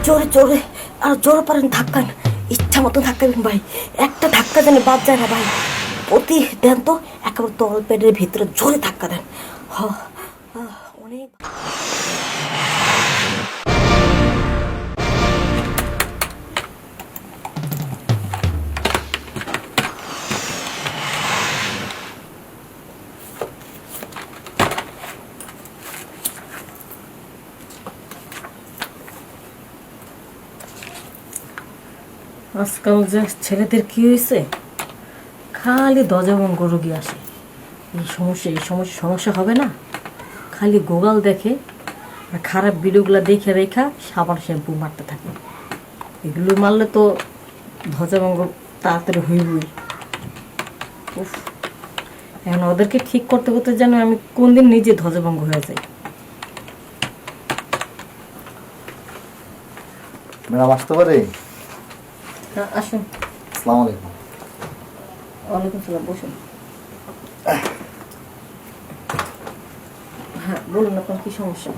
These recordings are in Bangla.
জোরে জোরে আর জোরে পারেন ধাক্কান, ইচ্ছা মতো ধাক্কাবেন ভাই, একটা ধাক্কা যেন বাদ যায় না ভাই। অতি দেন তো একেবারে তল পেটের ভিতরে জোরে ধাক্কা দেন। অনেক আজকাল যে ছেলেদের কি হয়েছে, খালি দজবঙ্গ রোগী আসে। এই সমস্যা হবে না, খালি গুগল দেখে আর খারাপ ভিডিওগুলো দেখে রেখা সাবান শ্যাম্পু মারতে থাকে। এগুলো মারলে তো ধ্বজাভঙ্গ তাড়াতাড়ি হইবই। উফ, এখন ওদেরকে ঠিক করতে করতে যেন আমি কোন দিন নিজে ধ্বজাভঙ্গ হয়ে যাই। ম্যাডাম আসতে পারে? আসুন। আসসালামু আলাইকুম। ওয়ালাইকুম সালাম, বসুন। হ্যাঁ বলুন, আপনার কি সমস্যা?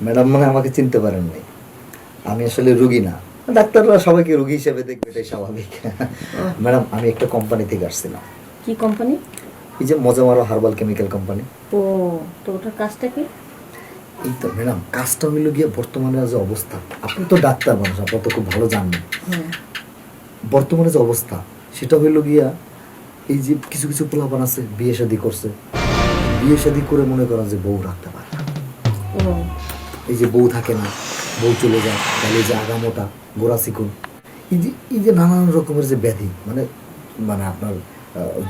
ম্যাডাম মানে আমাকে চিনতে পারেন নাই, আমি আসলে রুগী না। ডাক্তাররা সবাইকে রুগী হিসেবে দেখবে, এটাই স্বাভাবিক। ম্যাডাম আমি একটা কোম্পানি থেকে আসছিলাম। কি কোম্পানি? এই যে মজামারো হার্বাল কেমিক্যাল কোম্পানি। ও, তো ওটার কাজটা কি? এই তো ম্যাডাম, কাজটা হইল গিয়ে বর্তমানে যে অবস্থা, আপনি তো ডাক্তার মানুষ, আপনার তো খুব ভালো জানবেন। বর্তমানে যে অবস্থা সেটা হইল গিয়া, এই যে কিছু কিছু পোলাপান আছে বিয়ে শাদী করছে, বিয়ে শাদী করে মনে করেন যে বউ রাখতে পারে না। এই যে বউ থাকে না, বউ চলে যায়, তাহলে এই যে আগামোটা গোড়া চিকুন, এই যে নানান রকমের যে ব্যাধি, মানে মানে আপনার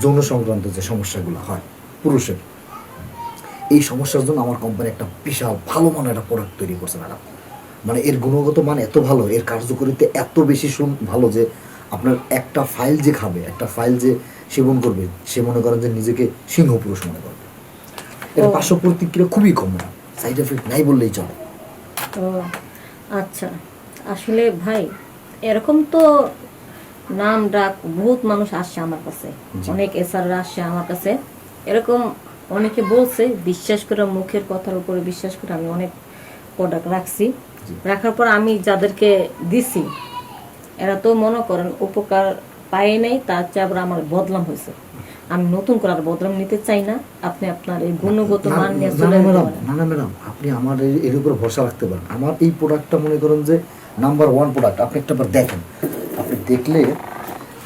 যৌন সংক্রান্ত যে সমস্যাগুলো হয় পুরুষের, এই সমস্যার জন্য আমার কোম্পানি একটা বিশাল ভালো মানের একটা প্রোডাক্ট তৈরি করছে ম্যাডাম। মানে এর গুণগত মান এত ভালো, এর কার্যকারিতা এত বেশি ভালো যে আপনার একটা ফাইল যে খাবে, একটা ফাইল যে সেবন করবে, সে মনে করেন যে নিজেকে সিংহ পুরুষ মনে করবে। এর পার্শ্ব প্রতিক্রিয়া খুবই কম, সাইড এফেক্ট নাই বললেই চলে। ও আচ্ছা, আসলে ভাই এরকম তো নাম ডাক বহুত মানুষ আসছে আমার কাছে, অনেক এসআররা আসছে আমার কাছে, এরকম অনেকে বলছে, বিশ্বাস করে মুখের কথার উপরে বিশ্বাস করে আমি অনেক প্রোডাক্ট রাখছি। রাখার পর আমি যাদেরকে দিছি এরা তো মনে করেন উপকার পায় নাই, তার চেয়ে আবার আমার বদনাম হয়েছে। আমি নতুন করে আর বদনাম নিতে চাই না। আপনি আপনার এই গুণগত মান নিয়ে চলে যেতে পারেন। না ম্যাডাম, আপনি আমার এর উপর ভরসা রাখতে পারেন। আমার এই প্রোডাক্টটা মনে করেন যে নাম্বার 1 প্রোডাক্ট। আপনি একটা বার দেখেন, আপনি দেখলে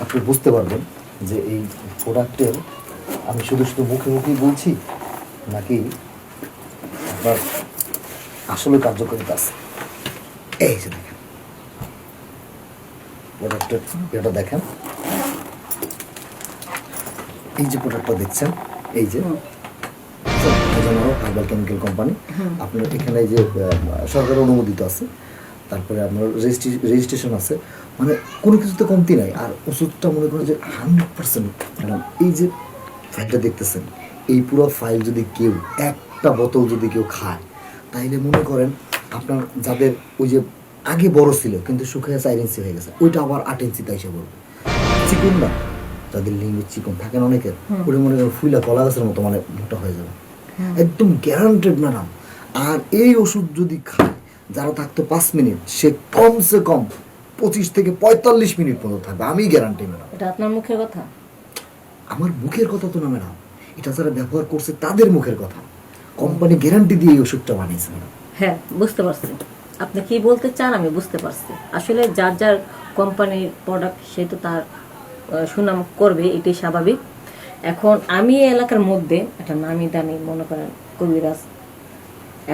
আপনি বুঝতে পারবেন যে এই প্রোডাক্টের আমি শুধু শুধু মুখে মুখেই বলছি নাকি আপনার আসলে কার্যকারিতা আছে। এই যে দেখেন প্রোডাক্টের এটা দেখেন, এই যে প্রোডাক্টটা দেখছেন, এই যে হার্বাল কেমিক্যাল কোম্পানি, আপনার এখানে যে সরকারের অনুমোদিত আছে, তারপরে আপনার রেজিস্ট্রেশন আছে, মানে কোনো কিছুতে কমতি নাই। আর ওষুধটা মনে করেন যে 100%। ম্যাডাম এই যে ফাইলটা দেখতেছেন, এই পুরো ফাইল যদি কেউ একটা বোতল যদি কেউ খায়, তাইলে মনে করেন আপনার যাদের ওই যে আগে বড় ছিল কিন্তু শুকিয়ে 4 ইঞ্চি হয়ে গেছে, ওইটা আবার 8 ইঞ্চিতে এসে পড়বে। চিকুন না, যাদের লিঙ্গের চিকন থাকেন অনেকের, ওটা মনে করেন ফুইলা কলা গাছের মতো মানে মোটা হয়ে যাবে, একদম গ্যারান্টেড ম্যাডাম। আর এই ওষুধ যদি খায় যারা থাকতো 5 মিনিট, সে কমসে কম 25 থেকে 45 মিনিট পর্যন্ত থাকবে, আমি গ্যারান্টি ম্যাডাম। এটা আপনার মুখের কথা? আমার মুখের কথা তো না ম্যাডাম, এটা যারা ব্যবহার করছে তাদের মুখের কথা। কোম্পানি গ্যারান্টি দিয়ে এই ওষুধটা বানিয়েছে ম্যাডাম। হ্যাঁ বুঝতে পারছি আপনি কি বলতে চান, আমি বুঝতে পারছি। আসলে যার যার কোম্পানির প্রোডাক্ট সে তো তার সুনাম করবে, এটাই স্বাভাবিক। এখন আমি এই এলাকার মধ্যে একটা নামি দামি মনে করেন কবিরাজ,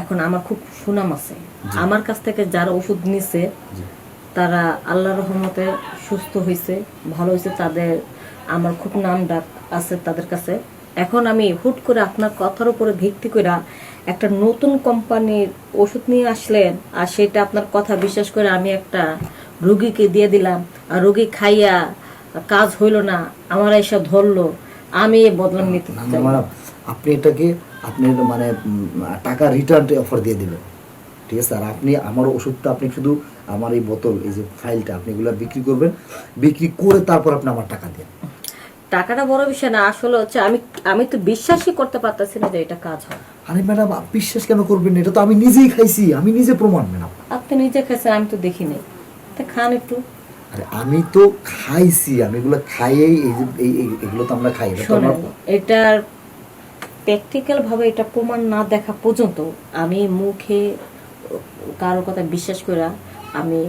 এখন আমার খুব সুনাম আছে। আমার কাছ থেকে যারা ওষুধ নিছে তারা আল্লাহর রহমতে সুস্থ হয়েছে, ভালো হয়েছে, তাদের আমার খুব নাম ডাক আছে তাদের কাছে। এখন আমি হুট করে আপনার কথার উপরে ভিত্তি করে একটা নতুন কোম্পানির ওষুধ নিয়ে আসলেন, আর সেটা আপনার কথা বিশ্বাস করে আমি একটা রোগীকে দিয়ে দিলাম, আর রোগী খাইয়া কাজ হইল না, আমার এসব ধরলো, আমি বদনাম নিতে চাই। আপনি এটাকে আপনি মানে টাকা রিটার্ন অফার দিয়ে দিবেন, ঠিক আছে? আর আপনি আমার ওষুধটা আপনি শুধু আমার এই বোতল, এই যে ফাইলটা, আপনি এগুলো বিক্রি করবেন, বিক্রি করে তারপর আপনি আমার টাকা দেন। টাকাটা বড় বিষয় না, আসলে হচ্ছে আমি তো বিশ্বাসই করতে পারতেছি না যে এটা কাজ হয়। আরে ম্যাডাম বিশ্বাস কেন করবেন? এটা তো আমি নিজেই খাইছি, আমি নিজে প্রমাণ ম্যাডাম। আপনি নিজে খাইছেন, আমি তো দেখি নাই। তা খান একটু। আরে আমি তো খাইছি, আমি এগুলো খাইয়েই এই যে এগুলো তো আমরা খাই, এটা তো শোনেন, আমরা- এটার প্র্যাকটিক্যাল ভাবে এটা প্রমাণ না দেখা পর্যন্ত আমি মুখে কারোর কথা বিশ্বাস করে আমি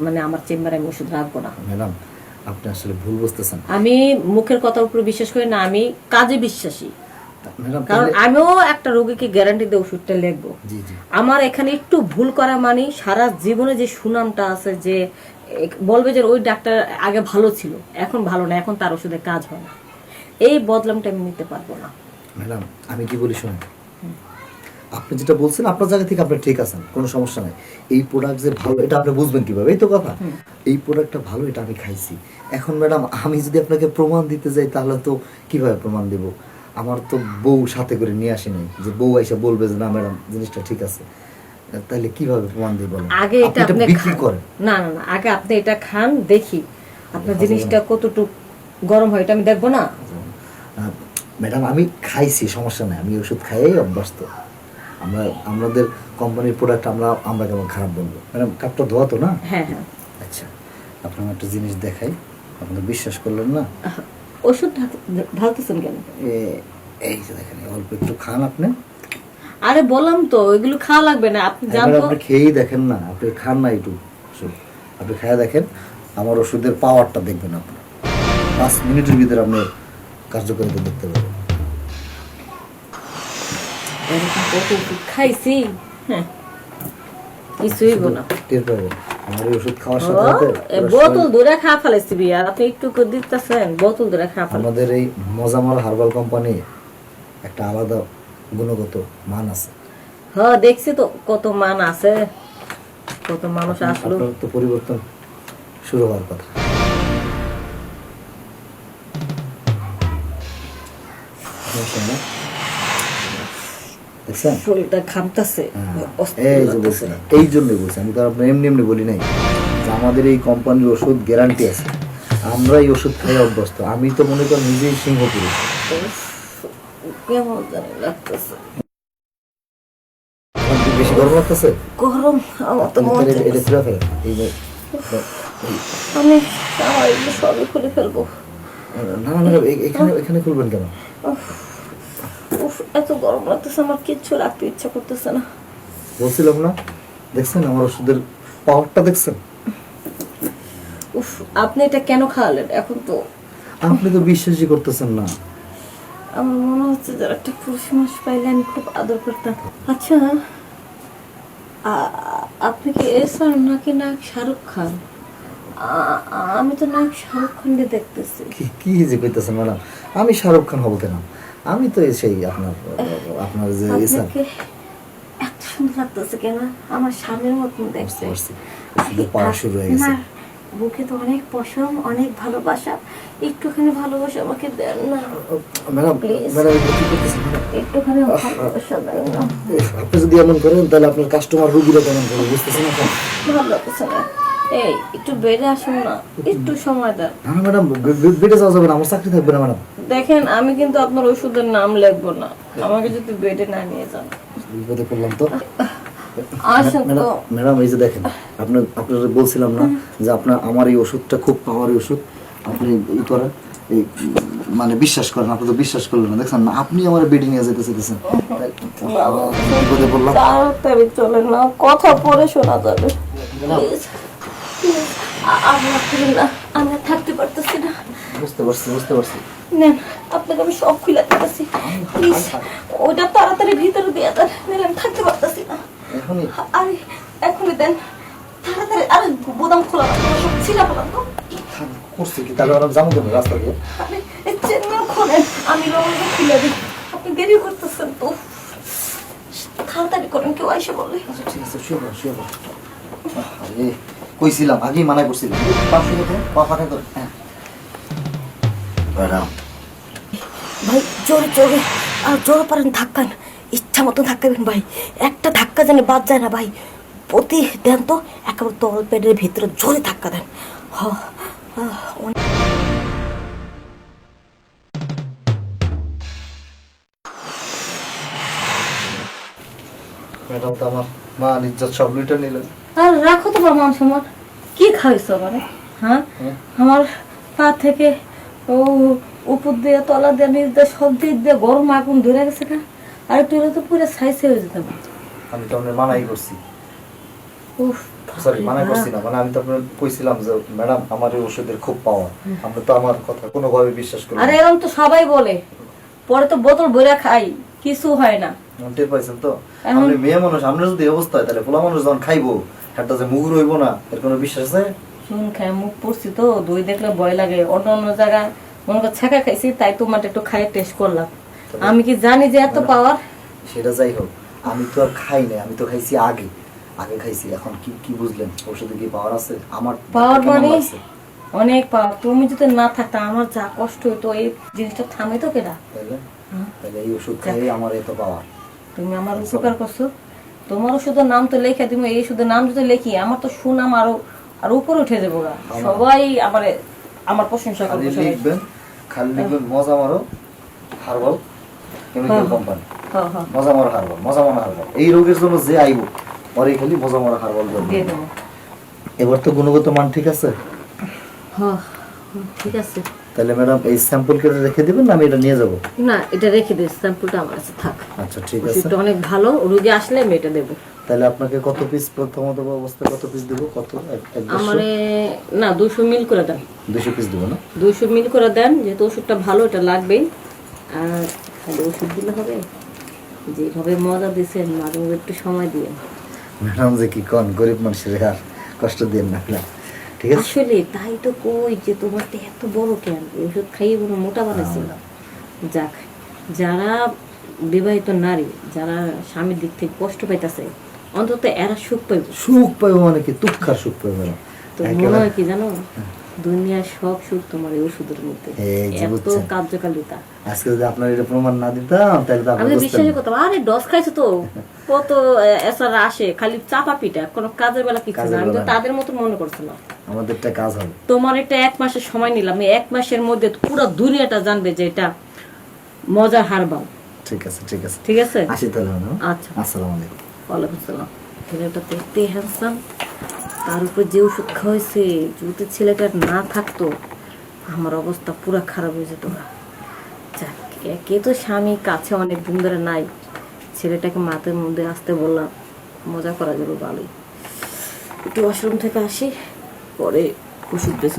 মানে আমার চেম্বারে আমি ওষুধ রাখবো না। ম্যাডাম আপনি আসলে ভুল বুঝতেছেন। আমি মুখের কথার উপরে বিশ্বাস করি না, আমি কাজে বিশ্বাসী। ম্যাডাম কারণ আমিও একটা রোগীকে গ্যারান্টি দিয়ে ওষুধটা লিখবো। জি জি আমার এখানে একটু ভুল করা মানে সারা জীবনে যে সুনামটা আছে, যে বলবে যে ওই ডাক্তার আগে ভালো ছিল, এখন ভালো না, এখন তার ওষুধে কাজ হয় না, এই বদলামটা আমি নিতে পারবো না। ম্যাডাম আমি কি বলি শুনুন, আপনি যেটা বলছেন আপনার জায়গা থেকে আপনি ঠিক আছেন, কোনো সমস্যা নাই। এই প্রোডাক্ট যে ভালো এটা আপনি বুঝবেন কিভাবে, এই তো কথা। এই প্রোডাক্টটা ভালো, এটা আমি খাইছি। এখন ম্যাডাম আমি যদি আপনাকে প্রমাণ দিতে যাই তাহলে তো কিভাবে প্রমাণ দেব? আমার তো বউ সাথে করে নিয়ে আসি নাই যে বউ এসে বলবে যে না ম্যাডাম জিনিসটা ঠিক আছে, তাহলে কিভাবে প্রমাণ দিব? বলেন। আগে এটা আপনি বিক্রি খান। করেন। না না না, আগে আপনি এটা খান, দেখি আপনার জিনিসটা কতটুকু গরম হয়, এটা আমি দেখবো না। ম্যাডাম আমি খাইছি, সমস্যা নাই, আমি ওষুধ খাইয়েই অভ্যস্ত। আমাদের কোম্পানির প্রোডাক্ট আমরা কেমন খারাপ বলবো? ম্যাডাম কাপটা ধোয়া তো না? হ্যাঁ হ্যাঁ। আচ্ছা আপনার একটা জিনিস দেখাই, আপনি বিশ্বাস করলেন না। ওষুধ ঢালতেছেন কেন? এই যে দেখেন অল্প একটু খান আপনি। আরে বললাম তো এগুলো খাওয়া লাগবে না, আপনি এবার জানতো। আপনি খেয়েই দেখেন না, আপনি খান না একটু ওষুধ, আপনি খেয়ে দেখেন, আমার ওষুধের পাওয়ারটা দেখবেন আপনি। 5 মিনিটের ভিতরে আপনি কার্যকারিতা দেখতে পাবেন। এরকম কত ওষুধ খাইছি, হ্যাঁ কিছুই গো না। টের পাবেন আমার এই ওষুধ খাওয়ার সাথে ও, সাথে এ বোতল ধরে খাওয়া ফেলাইছি বিয়ার, আপনি একটু করে দিতেছেন, বোতল ধরে খাওয়া ফেলাইছি। আমাদের এই মজামার হার্বাল কোম্পানি একটা আলাদা গুণগত মান আছে। হ্যাঁ দেখছি তো কত মান আছে, কত মানুষ আসলো। আপনার তো পরিবর্তন শুরু হওয়ার কথা। সমস্যা নেই। দেখছেন? শরীরটা ঘামতাছে, এই যে বলছি, এই জন্যই বলছি, আমি তো আর আপনার এমনি এমনি বলি নাই যে আমাদের এই কোম্পানির ওষুধ গ্যারান্টি আছে, আমরা এই ওষুধ খাই অভ্যস্ত। আমি তো মনে করি নিজেই সিংহ পুরুষ। কেমন জানি লাগতেছে, আপনার কি বেশি গরম লাগতেছে? গরম আমার তো আপনি মন তাহলে এটা খুলে ফেলেন। এই যে আমি আমার এগুলো সবই খুলে ফেলবো। না না ম্যাডাম এখানে এখানে খুলবেন কেন? উফ, এত গরম লাগতেছে, আমার কিচ্ছু রাখতে ইচ্ছা করতেছে না। বলছিলাম না, দেখছেন আমার ওষুধের পাওয়ারটা দেখছেন? উফ, আপনি এটা কেন খাওয়ালেন? এখন তো আপনি তো বিশ্বাসই করতেছেন না। আমার মনে হচ্ছে যে একটা পুরুষ মানুষ পাইলে আমি খুব আদর করতাম। আচ্ছা, আপনি কি এসার নাকি নায়ক শাহরুখ খান? আমি তো নায়ক শাহরুখ খানকে দেখতেছি। কি কি যে কইতেছেন ম্যাডাম, আমি শাহরুখ খান হব কেন? আমি তো সেই আপনার আপনার যে এসা আপনাকে এত সুন্দর লাগতেছে কেন? আমার স্বামীর মতন বুঝতে দেখতে। পারছি, ওষুধের পাওয়া শুরু হয়ে গেছে। না, বুকে তো অনেক পশম, অনেক ভালোবাসা, একটুখানি ভালোবাসা আমাকে দেন না। Madam Please. ম্যাডাম এগুলো কি করতেছেন ম্যাডাম? একটুখানি ভালোবাসা দেন না। আপনি যদি এমন করেন তাহলে আপনার কাস্টমার রোগীরা কেমন করবে বুঝতেছেন না? ভালো লাগতেছে না। এই একটু বেড়ে আসুন না, একটু সময় দেন। না না ম্যাডাম বেডে যাওয়া যাবে না, আমার চাকরি থাকবে না ম্যাডাম। দেখেন আমি কিন্তু আপনার ওষুধের নাম লিখবো না, আমাকে যদি বেডে না নিয়ে যান। বিপদে পড়লাম তো। আসুন তো। ম্যাডাম এই যে দেখেন, আপনার বলছিলাম না যে আপনার আমার এই ওষুধটা খুব পাওয়ারি ওষুধ, আপনি ই করেন, এই মানে বিশ্বাস করেন। আপনি তো বিশ্বাস করলেন না, দেখছেন না, আপনি আমার বেডে নিয়ে যেতে চাইতেছেন। বিপদে পড়লাম। তাড়াতাড়ি চলেন না, কথা পরে শোনা যাবে। Please, please, আপনার খুলেন না, আমি আর থাকতে পারতেছি না। বুঝতে পারছি। নেন, আপনাকে আমি সব খুলে দিতেছি। প্লিজ ওটা তাড়াতাড়ি ভিতরে দিয়ে দেন, নাহলে আমি থাকতে পারতেছি না। এখনই আরে এখনই দেন তাড়াতাড়ি। আরে বোতাম খোলা না, সব ছিলা ফেলাম তো। করছি কি তাহলে আমরা যাবো কেন রাস্তা দিয়ে? আপনি চেনটা খোলেন, আমি রঙটা খুলে দিই। আপনি দেরি করতেছেন তো, তাড়াতাড়ি করেন, কেউ এসে বলে। আচ্ছা ঠিক আছে, শুয়ে পড়ো। আরে কইছিলাম, আগেই মানা করছিলাম। পাঁচশো টাকা পা ফাটা করে। হ্যাঁ ম্যাডাম ভাই জোরে জোরে, আর জোরে পারেন ধাক্কান, ইচ্ছা মতো ধাক্কাবেন ভাই, একটা ধাক্কা যেন বাদ যায় না ভাই। প্রতি দেন তো একেবারে তল পেটের ভিতরে জোরে ধাক্কা দেন। ম্যাডাম তো আমার মান ইজ্জত সব লুইটা নিলেন। আর রাখো তোমার মান সম্মান। কি খাইছো মানে? হ্যাঁ, আমার পা থেকে ও উপর দিয়ে তলা দিয়ে নিচ দিয়ে সব দিক দিয়ে গরম আগুন ধরে গেছে না। আর তুই তো পুরো সাইসে হয়ে যেতাম। আমি তো আপনার মানাই করছি, উফ, সরি মানা করছি না, মানে আমি তো আপনার কইছিলাম যে ম্যাডাম আমার এই ওষুধের খুব পাওয়ার, আপনি তো আমার কথা কোনোভাবে বিশ্বাস করেন আরে না। এরকম তো সবাই বলে, পরে তো বোতল ভরে খাই, কিছু হয় না। টের পাইছেন তো? এখন- আপনি মেয়ে মানুষ, আমরা যদি এই অবস্থা হয় তাহলে পোলা মানুষ যখন খাইবো একটা যে মুগুর হইব না, এর কোনো বিশ্বাস আছে? চুন খায় মুখ পড়ছি তো, দই দেখলে ভয় লাগে। অন্য অন্য জায়গায় মনে কর ছাকা খাইছি, তাই তোমার একটু খাইয়ে টেস্ট করলাম। আমি কি জানি যে এত পাওয়ার? সেটা যাই হোক, আমি তো আর খাই নাই, আমি তো খাইছি আগে আগে খাইছি। এখন কি কি বুঝলেন ওষুধে কি পাওয়ার আছে? আমার পাওয়ার কেমন মানে লাগছে? অনেক পাওয়ার। তুমি যদি না থাকতা আমার যা কষ্ট হইতো, এই জিনিসটা থামে তো কেডা? তাইলে তাহলে এই ওষুধ খাইয়ে আমার এত পাওয়ার। তুমি আমার উপকার করছো। তোমার ওষুধের নাম তো লেখা তুমি, এই ওষুধের নাম যদি লিখি আমার তো সুনাম আরো আরো উপরে উঠে যাবো গা। সবাই আমার প্রশংসা খালি করবে সবাই। লিখবেন, খালি লিখবেন মজা মারো হার্বাল কেমিক্যাল কোম্পানি, হ্যাঁ হ্যাঁ, মজা মারো হার্বাল, মজা মারো হার্বাল। এই রোগের জন্য যে আইব পরে খালি মজা মারো হার্বাল দিয়ে বলবেন। দেবো। এবার তো গুণগত মান ঠিক আছে? হ্যাঁ, ঠিক আছে। তাহলে ম্যাডাম এই স্যাম্পল কেটে রেখে দিবেন না আমি এটা নিয়ে যাব? না, এটা রেখে দিস, স্যাম্পলটা আমার কাছে থাক। আচ্ছা ঠিক আছে। ওষুধটা অনেক ভালো, রোগী আসলে আমি এটা দেবো। তাহলে আপনাকে কত পিস প্রথমত অবস্থায় কত পিস দেবো? কত আমারে না 200 মিল করে দেন। 200 পিস দেবো না? 200 মিল করে দেন, যেহেতু ওষুধটা ভালো, এটা লাগবেই। আর খালি ওষুধ দিলে হবে? যেভাবে মজা দিচ্ছেন মাঝে মাঝে একটু সময় দিয়ে। ম্যাডাম যে কি কন, গরিব মানুষের আর কষ্ট দিন না ম্যাডাম, ঠিক আছে? আসলে তাই তো কই যে তোমারটা এত বড় কেন, এই ওষুধ খাইয়ে কোনো মোটা বানাইছে না। যাক, যারা বিবাহিত নারী, যারা স্বামীর দিক থেকে কষ্ট পাইতেছে, অন্তত এরা সুখ পাইব। সুখ পাইবো মানে কি? তুক্ষার সুখ পাইবো না। তো মনে হয় কি জানো, দুনিয়ার সব সুখ তোমার এই ওষুধের মধ্যে। এই যে এত বুঝছেন। কার্যকারিতা। আজকে যদি আপনার এটা প্রমাণ না দিতাম তাহলে তো আপনি আমি বুঝতেন বিশ্বাসই না। করতাম, আরে ডস খাইছো তো কত এসারা আসে, খালি চাপা পিঠা, কোনো কাজের বেলা কিছু না। আমি তো তাদের মতো মনে করছিলাম। আমাদেরটা কাজ হবে। তোমার এটা 1 মাসের সময় নিলাম, এই 1 মাসের মধ্যে পুরো দুনিয়াটা জানবে যে এটা মজা হারবাল। ঠিক আছে ঠিক আছে, ঠিক আছে, আসি তাহলে ম্যাডাম। আচ্ছা, আসসালামু আলাইকুম। ওয়ালাইকুম সালাম। ছেলেটা দেখতে হ্যান্ডসাম, তার উপর যে ওষুধ খাওয়াইছে, যদি ছেলেটা না থাকতো আমার অবস্থা পুরো খারাপ হয়ে যেত। যাক, একে তো স্বামী কাছে অনেক দিন ধরে নাই, ছেলেটাকে মাথার মধ্যে আসতে বললাম, মজা করা যাবে ভালোই। একটু ওয়াশরুম থেকে আসি, পরে ওষুধ দিয়েছ।